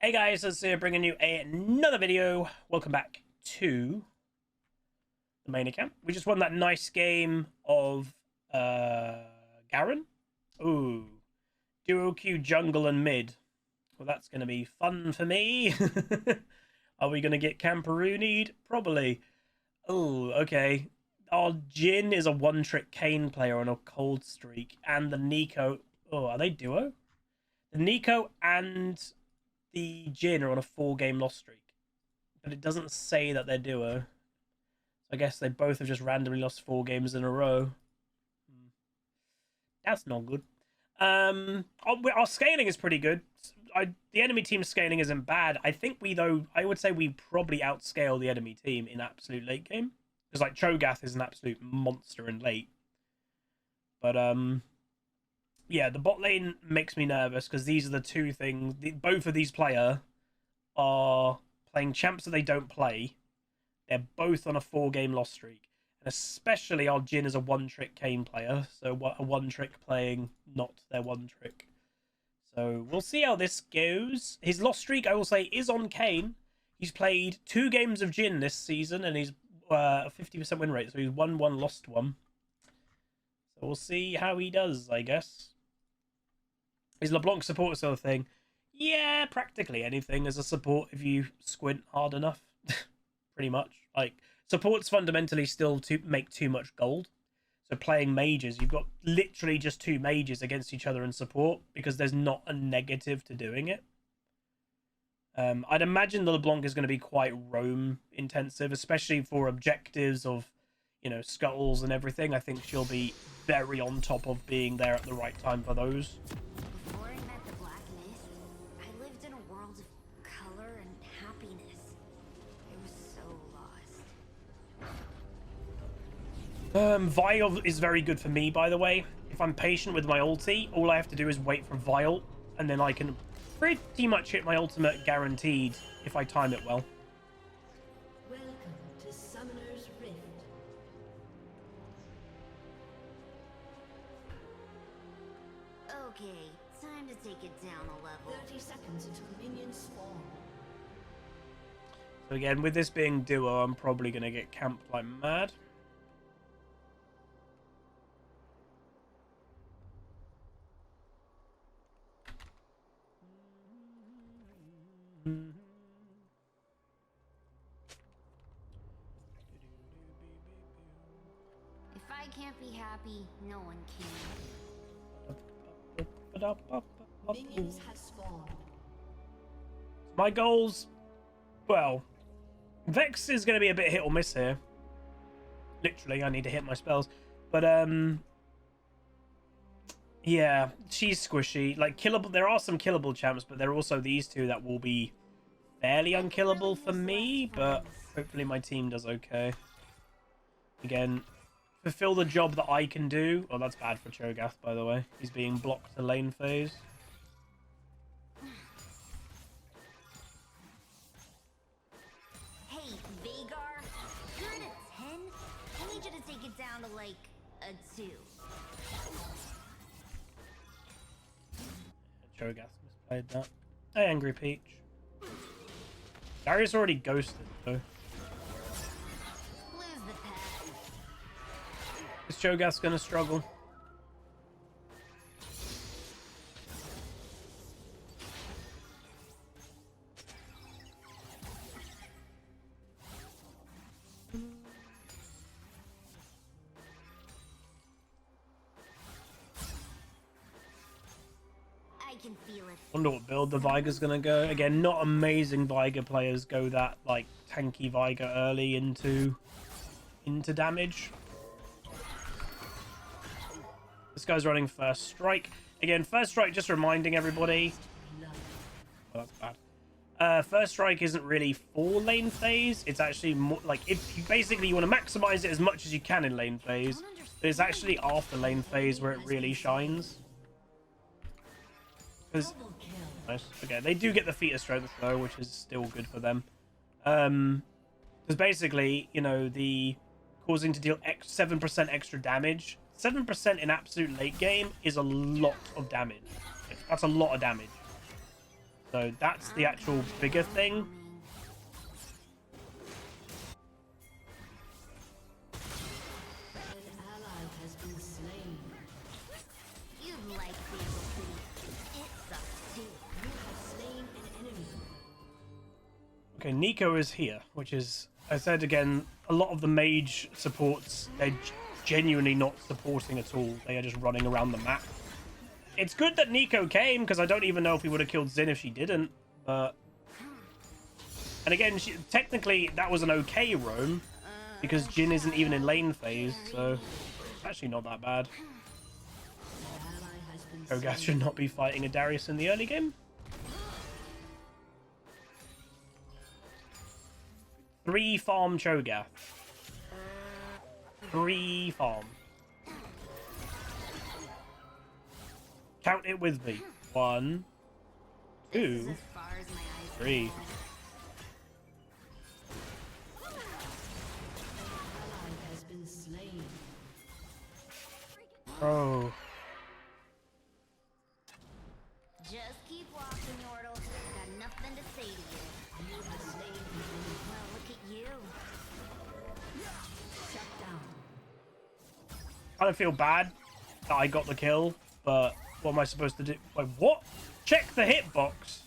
Hey guys, it's bringing you another video. Welcome back to the main account. We just won that nice game of Garen. Ooh, duo Q jungle and mid. Well, that's going to be fun for me. Are we going to get Camperoonied? Probably. Oh, okay. Our Jin is a one-trick Kane player on a cold streak, and the Nico. Oh, are they duo? The Nico and the Jin are on a 4-game loss streak, but it doesn't say that they're duo. So I guess they both have just randomly lost 4 games in a row. That's not good. Our scaling is pretty good. The enemy team scaling isn't bad. I think I would say we probably outscale the enemy team in absolute late game. Because like Cho'Gath is an absolute monster in late. But yeah, the bot lane makes me nervous because these are the two things. Both of these players are playing champs that they don't play. They're both on a 4-game loss streak. And especially our Jin is a one-trick Kane player. So a one-trick playing not their one-trick. So we'll see how this goes. His loss streak, I will say, is on Kane. He's played 2 games of Jin this season and he's a 50% win rate. So he's won 1, lost 1. So we'll see how he does, I guess. Is LeBlanc support still a thing? Yeah, practically anything as a support if you squint hard enough. Pretty much. Like, support's fundamentally still to make too much gold. So playing mages, you've got literally just 2 mages against each other in support because there's not a negative to doing it. I'd imagine the LeBlanc is going to be quite roam intensive, especially for objectives of, you know, scuttles and everything. I think she'll be very on top of being there at the right time for those. Vile is very good for me, by the way. If I'm patient with my ulti, all I have to do is wait for Vile, and then I can pretty much hit my ultimate guaranteed if I time it well. Welcome to Summoner's Rift. Okay, time to take it down a level. 30 seconds until minions spawn. So again, with this being duo, I'm probably going to get camped like mad. If I can't be happy, no one can. Minions have spawned. My goals, well, VEX is going to be a bit hit or miss here. Literally, I need to hit my spells. But, yeah, she's squishy. Like, killable, there are some killable champs, but there are also these 2 that will be fairly unkillable for me, but hopefully my team does okay. Again, fulfill the job that I can do. Oh, that's bad for Cho'Gath, by the way. He's being blocked to lane phase. Hey, Veigar, you're at a 10? I need you to take it down to, like, a 2. Cho'Gath misplayed that. Hey, Angry Peach. Darius already ghosted, though. Lose the pet. Is Cho'Gath gonna struggle? I can feel it. Wonder what build the Vigar's gonna go. Again, not amazing Vigar players go that like tanky Vigar early into damage. This guy's running first strike. Again, first strike, just reminding everybody. Oh, that's bad. First strike isn't really for lane phase. It's actually more like if you basically you want to maximize it as much as you can in lane phase. But it's actually after lane phase where it really shines. Because nice. Okay, they do get the feat of strength though, which is still good for them. Because basically, you know, the causing to deal 7% extra damage. 7% in absolute late game is a lot of damage. That's a lot of damage. So that's the actual bigger thing. An ally has been slain. You'd like to be able to. It sucks too. You have slain an enemy. Okay, Nico is here, which is, I said again, a lot of the mage supports, they're genuinely not supporting at all. They are just running around the map. It's good that Nico came, because I don't even know if we would have killed Xin if she didn't. But... And again, technically, that was an okay roam, because Jin isn't even in lane phase, so it's actually not that bad. An ally has been Cho'Gath should not be fighting a Darius in the early game. 3 farm Cho'Gath. 3 farm. Count it with me. 1, 2, As far as my eyes 3. ally has been slain. Oh. just keep walking, Yordle. Got nothing to say to you. You have slain an enemy. Well, look at you. Shut down. I don't feel bad that I got the kill, but what am I supposed to do? Wait, what? Check the hitbox.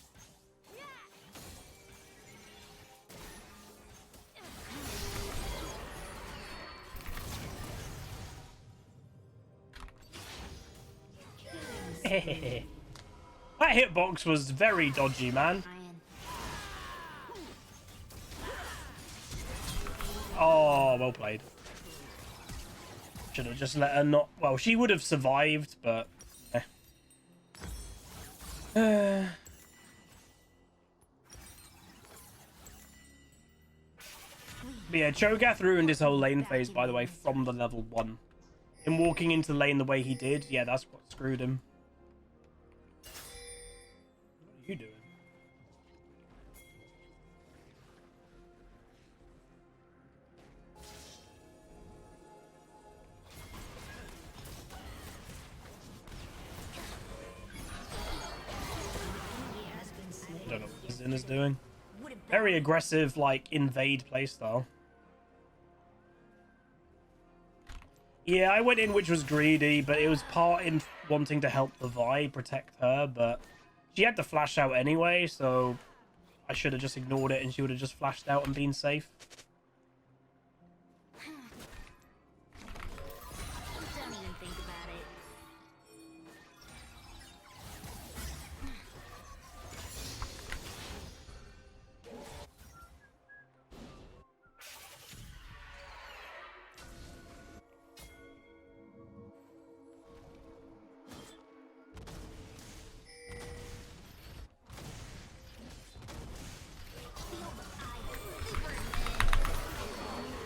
That hitbox was very dodgy, man. Ryan. Oh, well played. Should have just let her not... Well, she would have survived, but... But yeah, Cho'Gath ruined his whole lane phase, by the way, from the level 1. Him walking into the lane the way he did, yeah, that's what screwed him. What are you doing? I don't know what Zin is doing. Very aggressive, like, invade playstyle. Yeah, I went in which was greedy, but it was part in wanting to help the Vi protect her, but she had to flash out anyway, so I should have just ignored it and she would have just flashed out and been safe. Don't even think about it.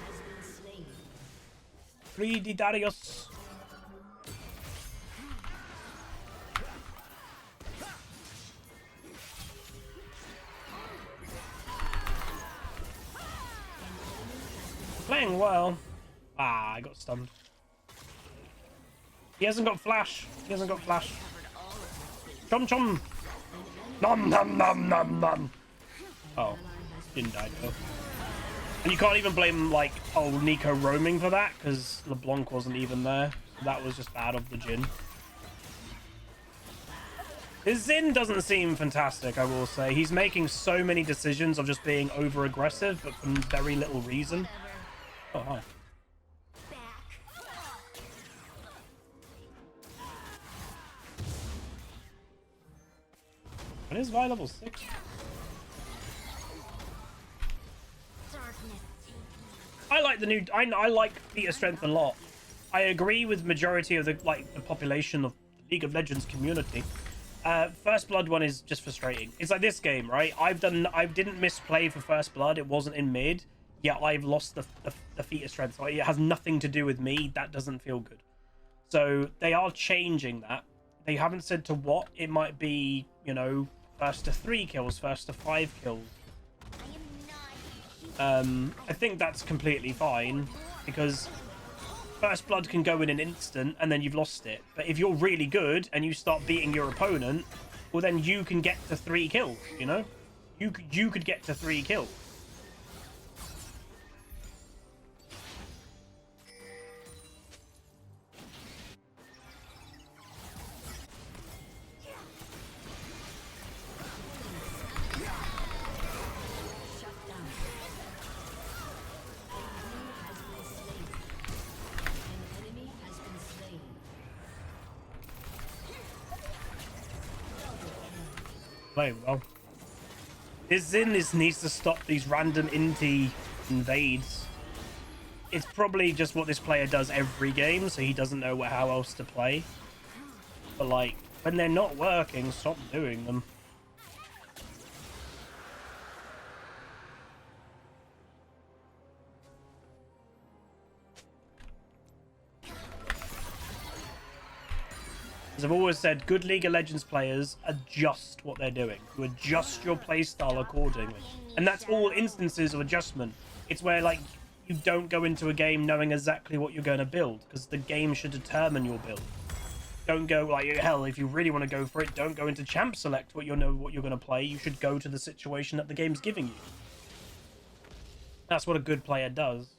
Has been slain. 3D Darius. Playing well. Ah, I got stunned. He hasn't got flash. He hasn't got flash. Chom chom. Nom nom nom nom nom. Oh, didn't die though. And you can't even blame, like, oh, Nico roaming for that, because LeBlanc wasn't even there. So that was just bad of the Jhin. His Xin doesn't seem fantastic, I will say. He's making so many decisions of just being over-aggressive, but for very little reason. Oh, hi. When is Vi level 6? I like the new... I like Peter Strength a lot. I agree with majority of the population of the League of Legends community. First Blood one is just frustrating. It's like this game, right? I didn't misplay for First Blood. It wasn't in mid. Yet I've lost the feat of strength. Like, it has nothing to do with me. That doesn't feel good. So they are changing that. They haven't said to what. It might be, you know, first to 3 kills, first to 5 kills. I think that's completely fine, because First Blood can go in an instant and then you've lost it. But if you're really good and you start beating your opponent, well then you can get to 3 kills, you know? You could get to 3 kills. Very well. This Xin needs to stop these random inti invades. It's probably just what this player does every game, so he doesn't know how else to play. But like, when they're not working, stop doing them. As I've always said, good League of Legends players adjust what they're doing. You adjust your playstyle accordingly. And that's all instances of adjustment. It's where, like, you don't go into a game knowing exactly what you're going to build, because the game should determine your build. Don't go, like, hell, if you really want to go for it, don't go into champ select what you know what you're going to play. You should go to the situation that the game's giving you. That's what a good player does.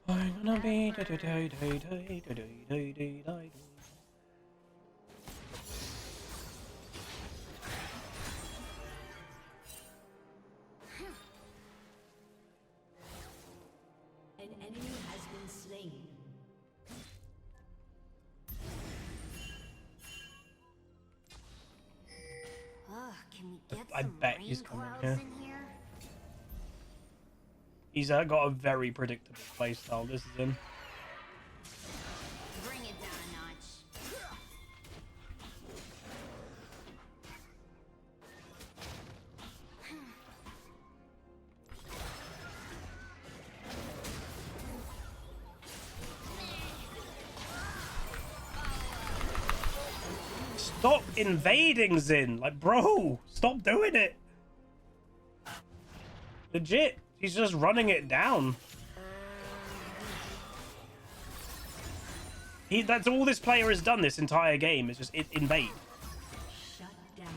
I'm gonna be An enemy has been slain. Can we get I some bet rain he's coming clouds here. in here? He's got a very predictable playstyle. This is him. Bring it down a notch. Stop invading, Xin. Like, bro, stop doing it. Legit. He's just running it down. That's all this player has done this entire game, is just invade. Shut down.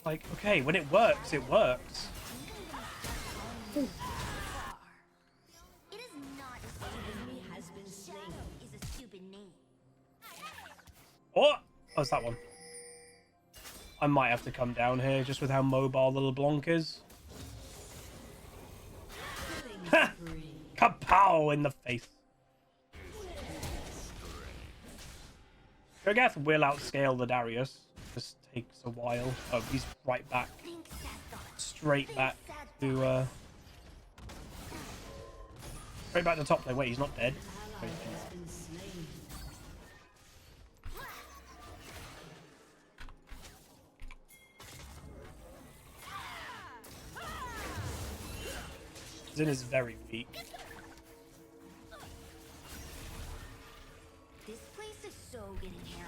Like, okay, when it works, it works. It is not a stupid Enemy name. has been slain. Shadow is a stupid name. What? Oh, it's that one. I might have to come down here, just with how mobile the LeBlanc is. Ha! Kapow in the face. Cho'Gath will outscale the Darius. Just takes a while. Oh, he's right back. Think sad thoughts. Straight back to straight back to top lane. Wait, he's not dead. Ally has been slain. Xin is very weak. This place is so getting hair.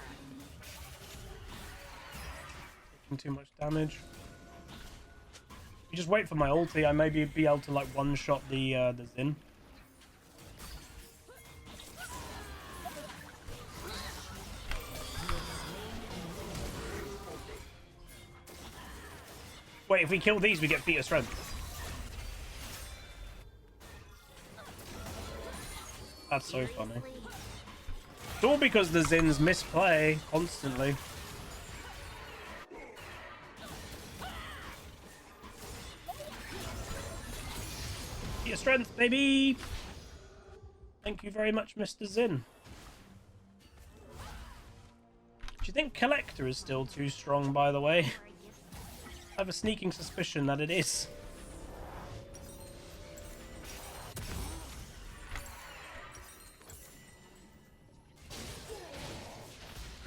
Taking too much damage. You just wait for my ulti. I maybe be able to like one-shot the Xin. Wait, if we kill these, we get feat of strength. That's so funny. It's all because the Zins misplay constantly. Feat of strength, baby! Thank you very much, Mr. Zin. Do you think Collector is still too strong, by the way? I have a sneaking suspicion that it is.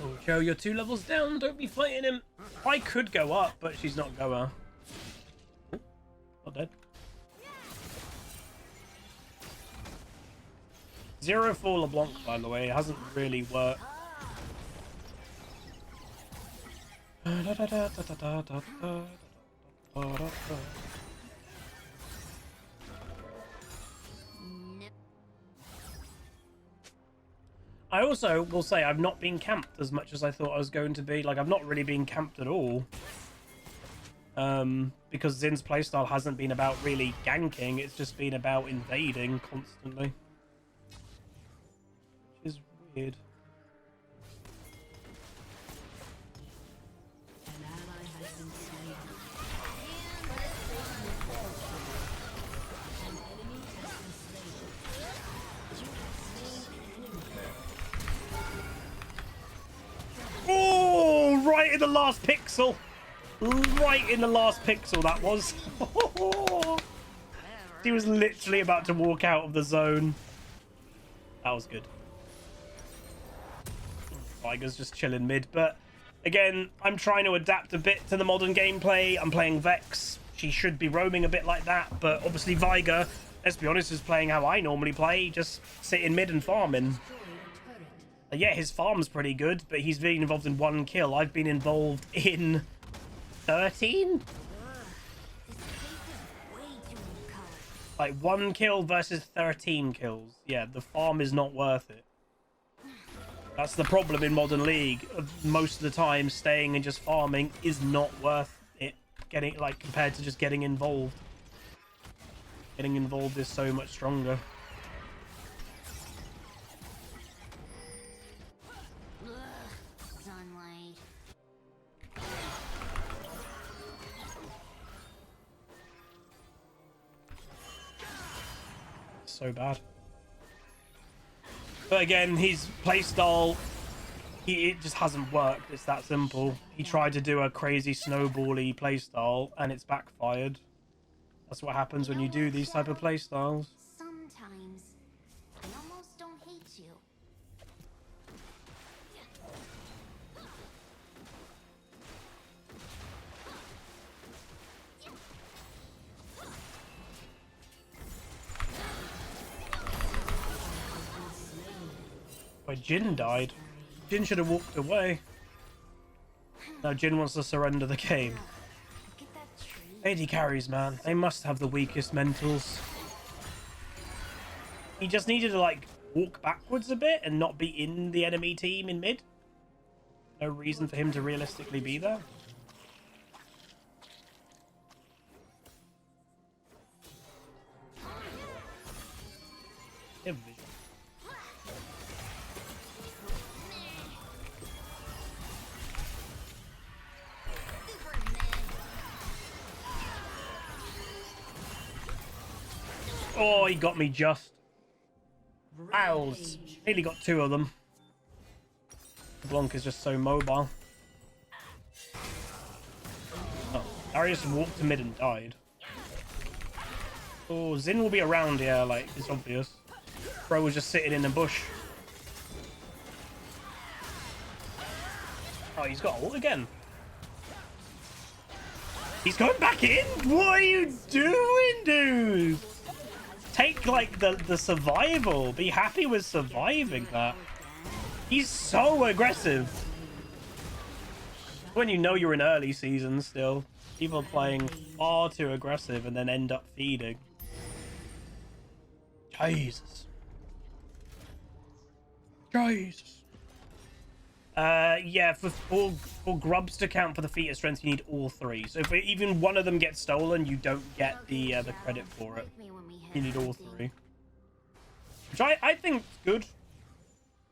Oh, Joe, you're 2 levels down. Don't be fighting him. I could go up, but she's not going. Oh, not dead. 0 for LeBlanc, by the way. It hasn't really worked. I also will say I've not been camped as much as I thought I was going to be. Like, I've not really been camped at all. Because Zin's playstyle hasn't been about really ganking. It's just been about invading constantly. Which is weird. An ally has been slain. An enemy has been slain. You have slain an enemy. Oh, right in the last pixel. Right in the last pixel, that was. He was literally about to walk out of the zone. That was good. Tiger's just chilling mid, but again, I'm trying to adapt a bit to the modern gameplay. I'm playing Vex. She should be roaming a bit like that, but obviously Viger, let's be honest, is playing how I normally play, just sitting mid and farming. Yeah, his farm's pretty good, but he's been involved in 1 kill. I've been involved in 13? This place is way too color. Like 1 kill versus 13 kills. Yeah, the farm is not worth it. That's the problem in Modern League. Most of the time, staying and just farming is not worth it. Getting, like, compared to just getting involved. Getting involved is so much stronger. Ugh, sunlight. So bad. But again, his playstyle, it just hasn't worked. It's that simple. He tried to do a crazy snowball-y playstyle, and it's backfired. That's what happens when you do these type of playstyles. Sometimes I almost don't hate you. But Jin died. Jin should have walked away. Now Jin wants to surrender the game. Look at that tree. AD carries, man. They must have the weakest mentals. He just needed to, like, walk backwards a bit and not be in the enemy team in mid. No reason for him to realistically be there. They have vision. Super mid. Oh, he got me just. Owls. Nearly got 2 of them. Blanc is just so mobile. Oh, Darius walked to mid and died. Oh, Zin will be around here, like, it's obvious. Bro was just sitting in the bush. Oh, he's got ult again. He's going back in? What are you doing, dude? Take, like, the survival. Be happy with surviving that. He's so aggressive. When you know you're in early season still. People playing far too aggressive and then end up feeding. Jesus. Jesus. Yeah, for grubs to count for the feat of strength, you need all 3. So if even one of them gets stolen, you don't get the credit for it. You need all 3. Which I think is good.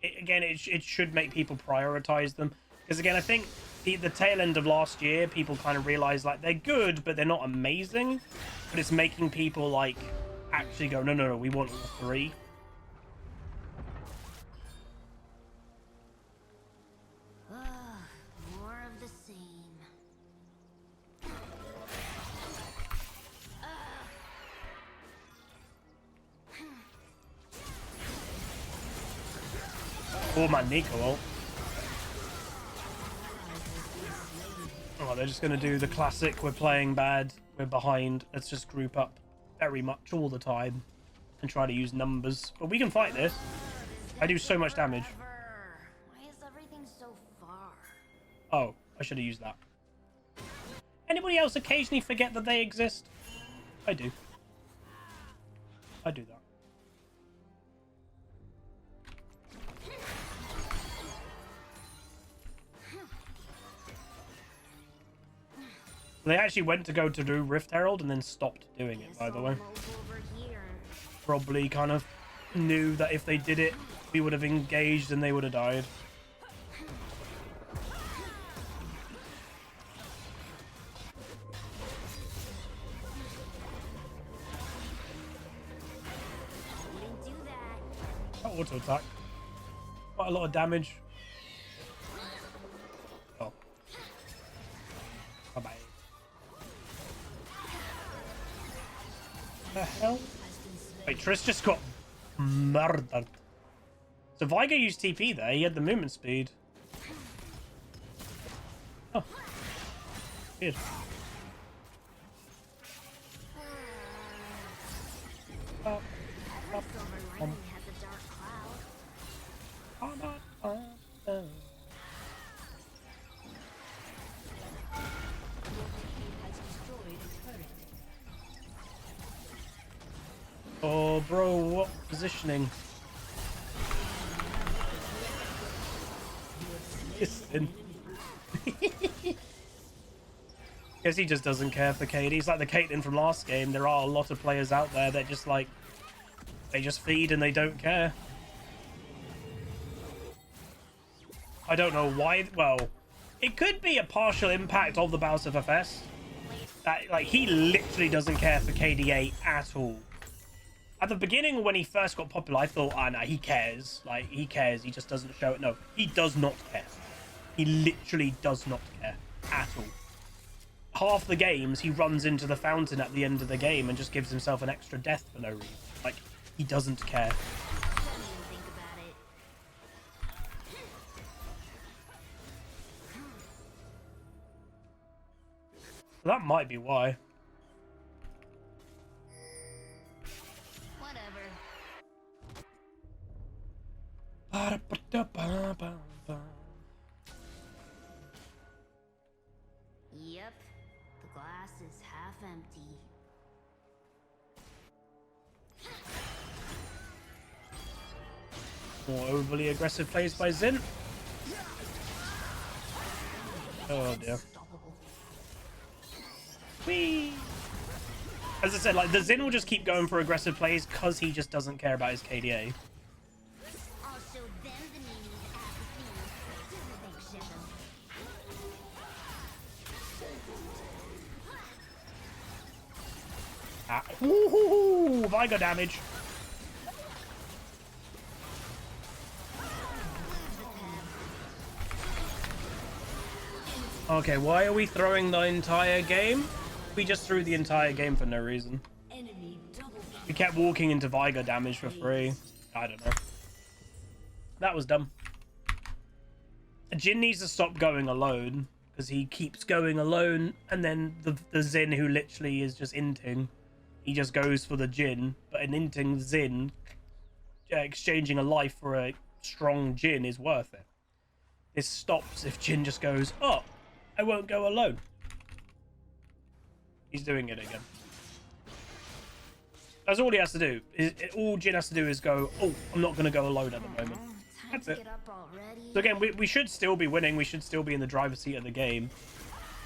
Again, it should make people prioritize them. Because again, I think the tail end of last year, people kind of realized, like, they're good, but they're not amazing. But it's making people, like, actually go, no, we want all 3. More of the same. Oh, my Nico ult. Oh, they're just going to do the classic, we're playing bad, we're behind, let's just group up very much all the time and try to use numbers. But we can fight this. I do so much damage. Why is everything so far? Oh, I should have used that. Anybody else occasionally forget that they exist? I do. I do that. They actually went to go to do Rift Herald and then stopped doing it, by the way. Probably kind of knew that if they did it, we would have engaged and they would have died. Oh, auto attack. Quite a lot of damage. Oh. Bye bye. The hell? Wait, Triss just got murdered. So Viger used TP there. He had the movement speed. Oh. Weird. Oh, bro, what positioning? Listen. Guess he just doesn't care for Katie. He's like the Caitlyn from last game. There are a lot of players out there that just like, they just feed and they don't care. I don't know why. Well, it could be a partial impact of the Battles of FS. That, like, he literally doesn't care for KDA at all. At the beginning, when he first got popular, I thought, oh, no, he cares. Like, he cares. He just doesn't show it. No, he does not care. He literally does not care at all. Half the games, he runs into the fountain at the end of the game and just gives himself an extra death for no reason. Like, he doesn't care. That might be why. Yep, the glass is half empty. More overly aggressive plays by Zin. Oh dear. Whee! As I said, like, the Zin will just keep going for aggressive plays because he just doesn't care about his KDA. Ah. Woohoo! Viger damage. Okay, why are we throwing the entire game? We just threw the entire game for no reason. We kept walking into Viger damage for free. I don't know. That was dumb. Jin needs to stop going alone because he keeps going alone, and then the Zin who literally is just inting, he just goes for the Jin, but an inting Zin exchanging a life for a strong Jin is worth it. This stops if Jin just goes, oh, I won't go alone. He's doing it again. That's all he has to do. All Jin has to do is go, oh, I'm not going to go alone at the moment. That's it. So again, we should still be winning. We should still be in the driver's seat of the game.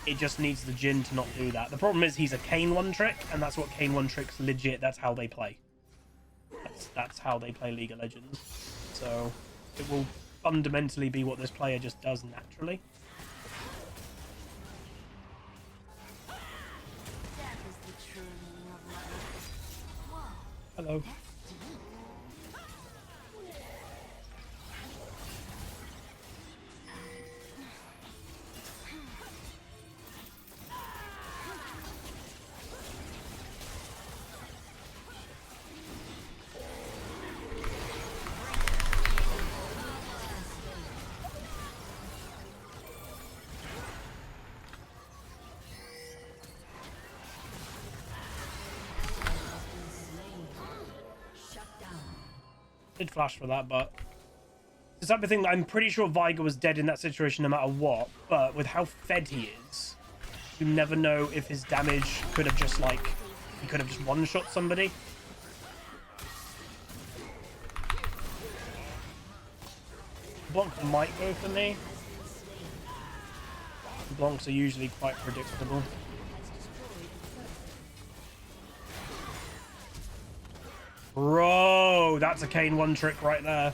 It just needs the Jin to not do that. The problem is he's a Kane one trick, and that's what Kane one tricks legit. That's how they play. That's how they play League of Legends. So it will fundamentally be what this player just does naturally. Hello. Did flash for that, but it's the type of thing that I'm pretty sure Viger was dead in that situation no matter what, but with how fed he is, you never know if his damage could have just, like, he could have just one-shot somebody. Blancs might go for me. Blancs are usually quite predictable. Bro, that's a Kane one trick right there.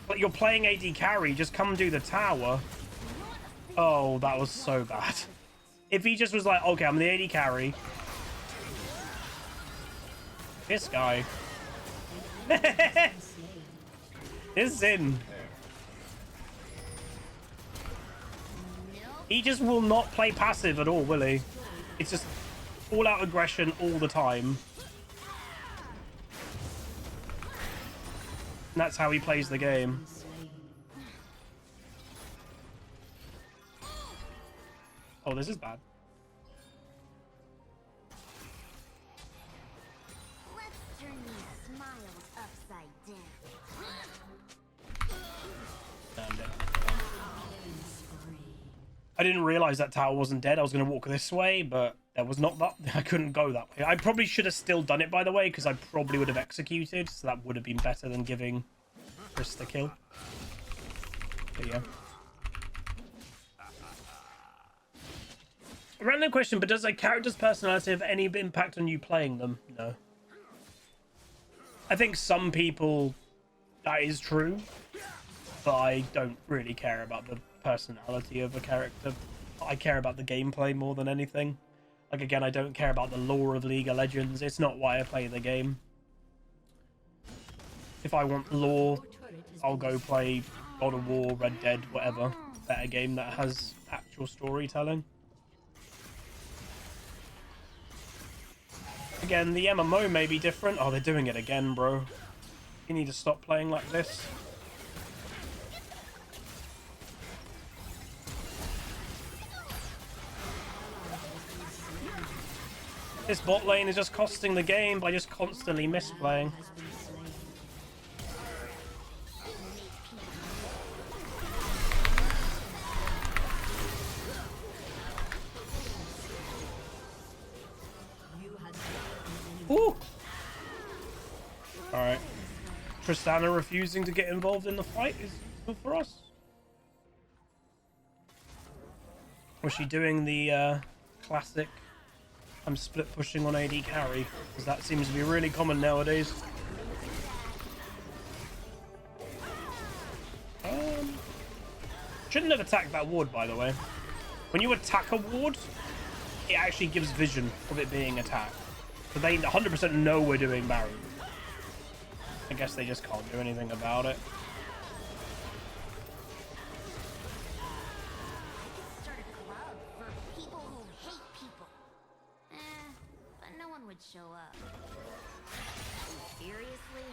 But you're playing AD carry. Just come do the tower. Oh, that was so bad. If he just was like, okay, I'm the AD carry. This guy. This Zin. He just will not play passive at all, will he? It's just all out aggression all the time. And that's how he plays the game. Oh, this is bad. Let's turn these smiles upside down. I'm dead. I didn't realize that tower wasn't dead. I was going to walk this way, but there was not that. I couldn't go that way. I probably should have still done it, by the way, because I probably would have executed. So that would have been better than giving Chris the kill. But yeah. A random question, but does a character's personality have any impact on you playing them? No. I think some people, that is true, but I don't really care about the personality of a character. I care about the gameplay more than anything. Like, again, I don't care about the lore of League of Legends. It's not why I play the game. If I want lore, I'll go play God of War, Red Dead, whatever. Better game that has actual storytelling. Again, the MMO may be different. Oh, they're doing it again, bro. You need to stop playing like this. This bot lane is just costing the game by just constantly misplaying. Ooh! Alright. Tristana refusing to get involved in the fight is good for us. Was she doing the classic I'm split pushing on AD carry? Because that seems to be really common nowadays. Shouldn't have attacked that ward, by the way. When you attack a ward, it actually gives vision of it being attacked. So they 100% know we're doing Baron. I guess they just can't do anything about it. Start a club for people who hate people. But no one would show up. Seriously?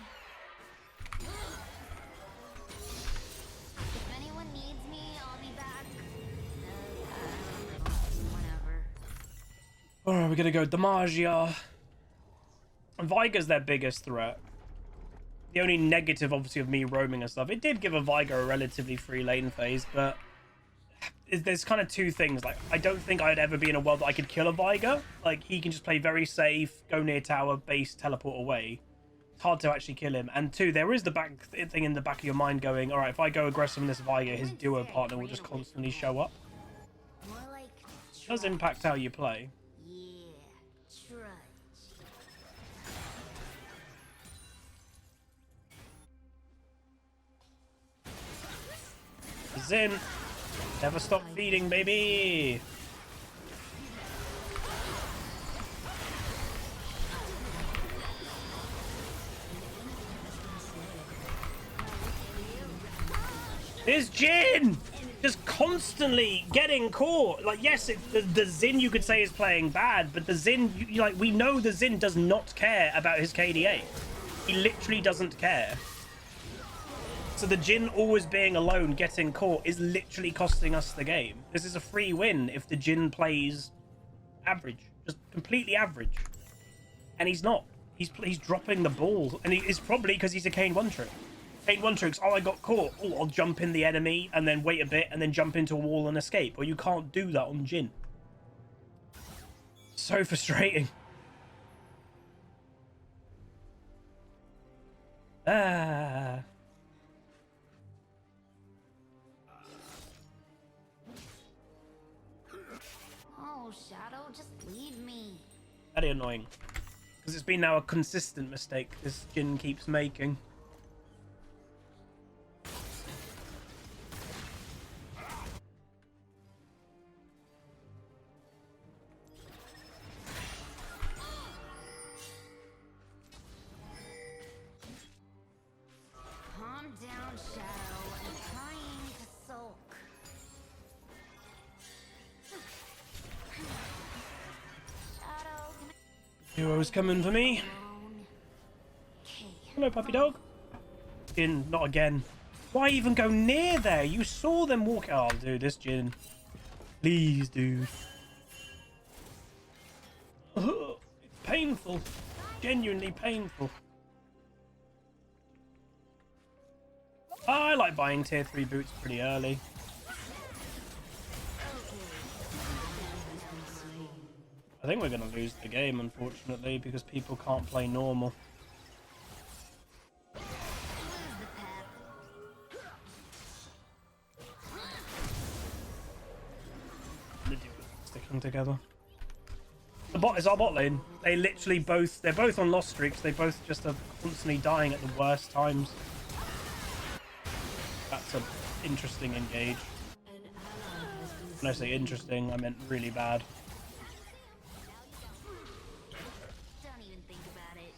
If anyone needs me, I'll be back. Whatever. Alright, we're gonna go Demacia. Vigar's their biggest threat. The only negative, obviously, of me roaming and stuff, it did give a Vigar a relatively free lane phase, but there's kind of two things. Like, I don't think I'd ever be in a world that I could kill a Vigar. Like, he can just play very safe, go near tower, base, teleport away. It's hard to actually kill him. And two, there is the back thing in the back of your mind going, all right, if I go aggressive in this Vigar, his duo partner will just constantly show up. More like It does impact how you play. yeah, trudge. Zin, never stop feeding, baby. This Jin just constantly getting caught. Like, yes, the Zin you could say is playing bad, but the Zin, like, we know the Zin does not care about his KDA. He literally doesn't care. So the Jin always being alone, getting caught, is literally costing us the game. This is a free win if the Jin plays average, just completely average, and he's not. He's dropping the ball, and it's probably because he's a Kane one trick. Kane one tricks. Oh, I got caught. Oh, I'll jump in the enemy and then wait a bit and then jump into a wall and escape. Well, you can't do that on Jin. So frustrating. Ah. Oh, Shadow, just leave me. Very annoying. Because it's been now a consistent mistake this Jhin keeps making. Calm down, Shadow. I'm trying to sulk. Shadow, Hero's coming for me. Hello, puppy dog. Jhin, not again. Why even go near there? You saw them walk. Oh, dude, this Jhin. Please, dude. It's painful. Genuinely painful. I like buying tier 3 boots pretty early. I think we're going to lose the game, unfortunately, because people can't play normal. Sticking together. The bot is our bot lane. They literally both, they're both on lost streaks. They both just are constantly dying at the worst times. That's an interesting engage. When I say interesting, I meant really bad. don't even think about it.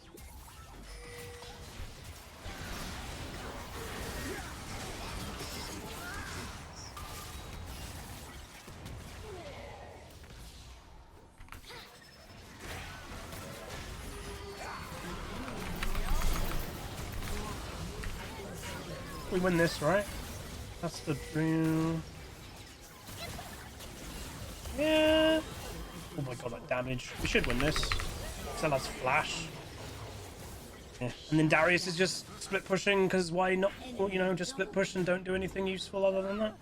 We win this, right? That's the dream. Yeah. Oh my god, that damage. We should win this. Stella's flash. Yeah. And then Darius is just split pushing, because why not? Well, you know, just split push and don't do anything useful other than that.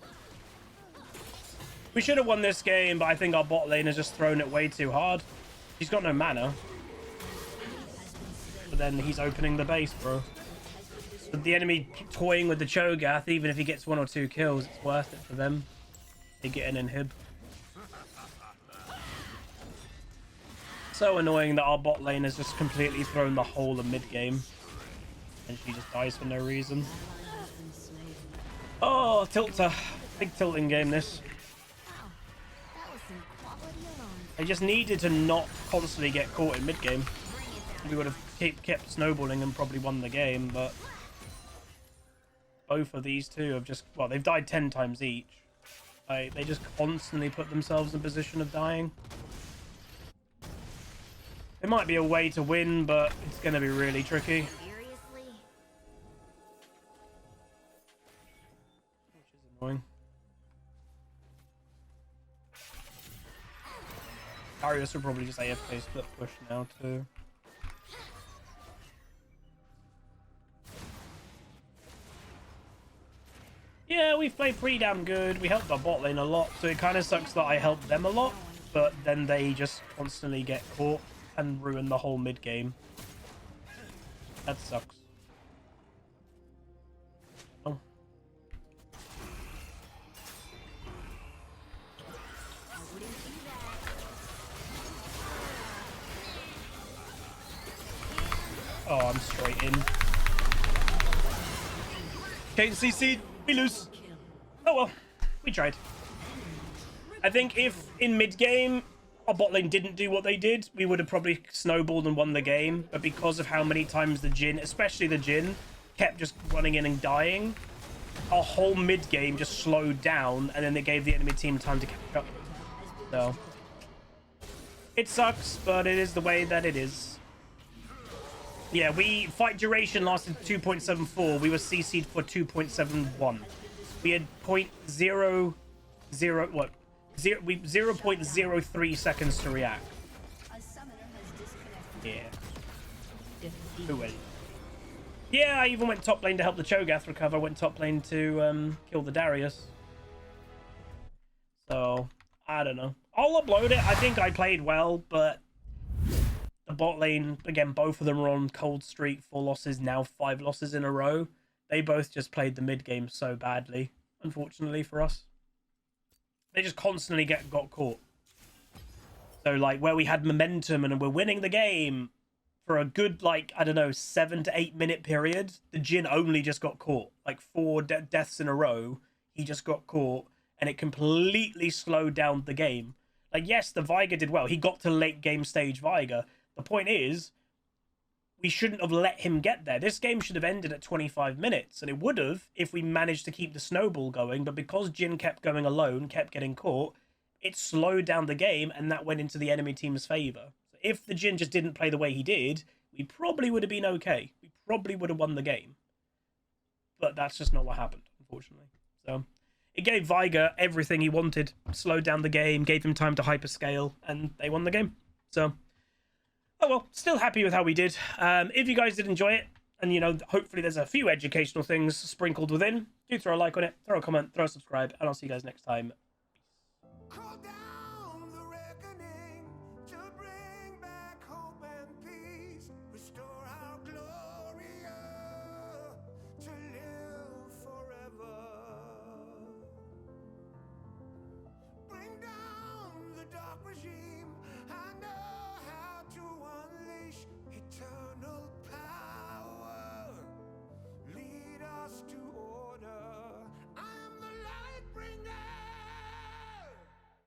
We should have won this game, but I think our bot lane has just thrown it way too hard. He's got no mana. But then he's opening the base, bro. With the enemy toying with the Cho'Gath, even if he gets 1 or 2 kills, it's worth it for them. They get an inhib. So annoying that our bot lane has just completely thrown the whole of mid game. And she just dies for no reason. Oh, tilter. Big tilting game this. Wow, that was some quality alone. I just needed to not constantly get caught in mid game. We would have kept snowballing and probably won the game, but both of these two have just, well, they've died 10 times each. They just constantly put themselves in position of dying. There might be a way to win, but it's going to be really tricky. Seriously? Which is annoying. Darius will probably just AFK split push now too. Yeah, we've played pretty damn good. We helped our bot lane a lot, so it kind of sucks that I helped them a lot, but then they just constantly get caught and ruin the whole mid game. That sucks. Oh. Oh, I'm straight in. Kane CC'd. We lose. Oh well, we tried. I think if in mid-game our bot lane didn't do what they did, we would have probably snowballed and won the game. But because of how many times the Jhin, especially the Jhin, kept just running in and dying, our whole mid-game just slowed down, and then they gave the enemy team time to catch up. So it sucks, but it is the way that it is. Yeah, fight duration lasted 2.74. We were CC'd for 2.71. We had 0.03 seconds to react. Yeah. Who will? Yeah, I even went top lane to help the Cho'Gath recover. Went top lane to kill the Darius. So I don't know. I'll upload it. I think I played well, but the bot lane, again, both of them are on cold streak, 4 losses, now 5 losses in a row. They both just played the mid game so badly, unfortunately for us. They just constantly got caught. So, like, where we had momentum and we're winning the game, for a good, like, I don't know, 7 to 8 minute period, the Jhin only just got caught. Like 4 deaths in a row, he just got caught, and it completely slowed down the game. Like, yes, the Veigar did well. He got to late game stage Veigar. The point is, we shouldn't have let him get there. This game should have ended at 25 minutes, and it would have if we managed to keep the snowball going, but because Jhin kept going alone, kept getting caught, it slowed down the game, and that went into the enemy team's favour. So if the Jhin just didn't play the way he did, we probably would have been okay. We probably would have won the game. But that's just not what happened, unfortunately. So it gave Veigar everything he wanted, slowed down the game, gave him time to hyperscale, and they won the game. So, oh well, still happy with how we did. If you guys did enjoy it, and, you know, hopefully there's a few educational things sprinkled within, do throw a like on it, throw a comment, throw a subscribe, and I'll see you guys next time. Crawl down!